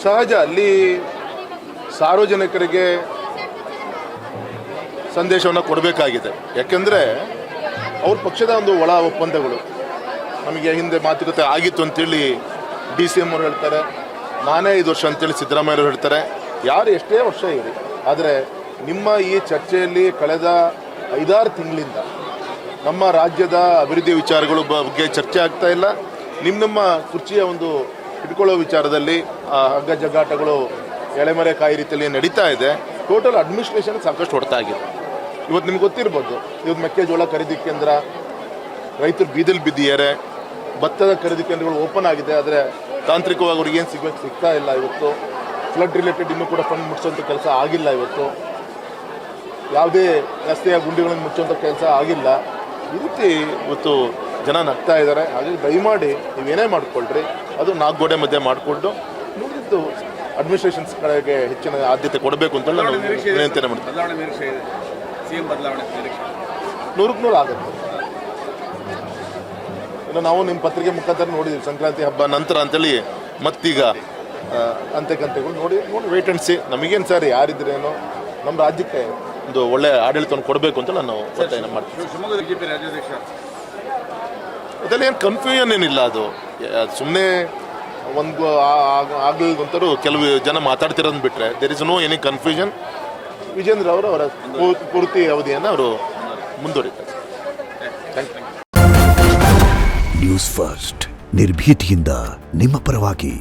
ಸಹಜ. ಅಲ್ಲಿ ಸಾರ್ವಜನಿಕರಿಗೆ ಸಂದೇಶವನ್ನು ಕೊಡಬೇಕಾಗಿದೆ. ಯಾಕೆಂದರೆ ಅವ್ರ ಪಕ್ಷದ ಒಂದು ಒಳ ಒಪ್ಪಂದಗಳು ನಮಗೆ ಹಿಂದೆ ಮಾತುಕತೆ ಆಗಿತ್ತು ಅಂತೇಳಿ DCM ಅವರು ಹೇಳ್ತಾರೆ, ನಾನೇ 5 ವರ್ಷ ಅಂತೇಳಿ ಸಿದ್ದರಾಮಯ್ಯವರು ಹೇಳ್ತಾರೆ. ಯಾರು ಎಷ್ಟೇ ವರ್ಷ ಇರಿ, ಆದರೆ ನಿಮ್ಮ ಈ ಚರ್ಚೆಯಲ್ಲಿ ಕಳೆದ 5-6 ತಿಂಗಳಿಂದ ನಮ್ಮ ರಾಜ್ಯದ ಅಭಿವೃದ್ಧಿ ವಿಚಾರಗಳ ಬಗ್ಗೆ ಚರ್ಚೆ ಆಗ್ತಾ ಇಲ್ಲ. ನಿಮ್ಮ ಕುರ್ಚಿಯ ಒಂದು ಇಟ್ಕೊಳ್ಳೋ ವಿಚಾರದಲ್ಲಿ ಹಗ್ಗ ಜಗ್ಗಾಟಗಳು ಎಳೆಮರೆ ಕಾಯಿ ರೀತಿಯಲ್ಲಿ ನಡೀತಾ ಇದೆ. ಟೋಟಲ್ ಅಡ್ಮಿನಿಸ್ಟ್ರೇಷನ್ ಸಾಕಷ್ಟು ಹೊಡ್ತಾ ಆಗಿದೆ. ಇವತ್ತು ನಿಮ್ಗೆ ಗೊತ್ತಿರ್ಬೋದು, ಇವತ್ತು ಮೆಕ್ಕೆಜೋಳ ಖರೀದಿ ಕೇಂದ್ರ ರೈತರು ಬೀದಿಲಿ ಬಿದ್ದಿದ್ದಾರೆ, ಭತ್ತದ ಖರೀದಿ ಕೇಂದ್ರಗಳು ಓಪನ್ ಆಗಿದೆ, ಆದರೆ ತಾಂತ್ರಿಕವಾಗಿ ಅವ್ರಿಗೆ ಏನು ಸಿಗ್ತಾ ಇಲ್ಲ. ಇವತ್ತು ಫ್ಲಡ್ ರಿಲೇಟೆಡ್ ಇನ್ನೂ ಕೂಡ ಫಂಡ್ ಮುಚ್ಚುವಂಥ ಕೆಲಸ ಆಗಿಲ್ಲ. ಇವತ್ತು ಯಾವುದೇ ರಸ್ತೆಯ ಗುಂಡಿಗಳನ್ನು ಮುಚ್ಚುವಂಥ ಕೆಲಸ ಆಗಿಲ್ಲ. ಈ ರೀತಿ ಇವತ್ತು ಜನ ನಗ್ತಾ ಇದ್ದಾರೆ. ಹಾಗಾಗಿ ದಯಮಾಡಿ ನೀವೇನೇ ಮಾಡಿಕೊಳ್ಳ್ರಿ, ಅದು 4 ಗೋಡೆ ಮಧ್ಯೆ ಮಾಡಿಕೊಂಡು ಮುಂದಿದ್ದು ಅಡ್ಮಿನಿಸ್ಟ್ರೇಷನ್ಸ್ ಕಡೆಗೆ ಹೆಚ್ಚಿನ ಆದ್ಯತೆ ಕೊಡಬೇಕು ಅಂತ ನಾನು ವಿನಂತಿಯನ್ನು ಮಾಡ್ತೀನಿ. 100% ಆಗುತ್ತೆ. ಇನ್ನು ನಾವು ನಿಮ್ಮ ಪತ್ರಿಕೆ ಮುಖಾಂತರ ನೋಡಿದ್ದೀವಿ, ಸಂಕ್ರಾಂತಿ ಹಬ್ಬ ನಂತರ ಅಂತೇಳಿ ಮತ್ತೀಗ ಅಂತೆಗಳು ನೋಡಿ ವೇಟ್ ಅಂಡ್ ಸಿ. ನಮಗೇನು ಸರ್ ಯಾರಿದ್ರೇನೋ ನಮ್ಮ ರಾಜ್ಯಕ್ಕೆ ಒಂದು ಒಳ್ಳೆ ಆಡಳಿತವನ್ನು ಕೊಡಬೇಕು ಅಂತ ನಾನು ಒತ್ತಾಯ ಮಾಡ್ತೀನಿ. ಅದರಲ್ಲಿ ಏನು ಕನ್ಫ್ಯೂಷನ್ ಏನಿಲ್ಲ. ಅದು ಸುಮ್ಮನೆ ಒಂದು ಆಗ್ಲಿಲ್ಲಂತರೂ ಕೆಲವು ಜನ ಮಾತಾಡ್ತಿರೋದನ್ನ ಬಿಟ್ಟರೆ there is no any confusion. Vijendra ಅವರು ಅವರ ಪೂರ್ತಿ ಅವಧಿಯನ್ನು ಅವರು ಮುಂದುವರಿತಾರೆ. Thank you. ನ್ಯೂಸ್ ಫಸ್ಟ್ ನಿರ್ಭೀತಿಯಿಂದ ನಿಮ್ಮ ಪರವಾಗಿ.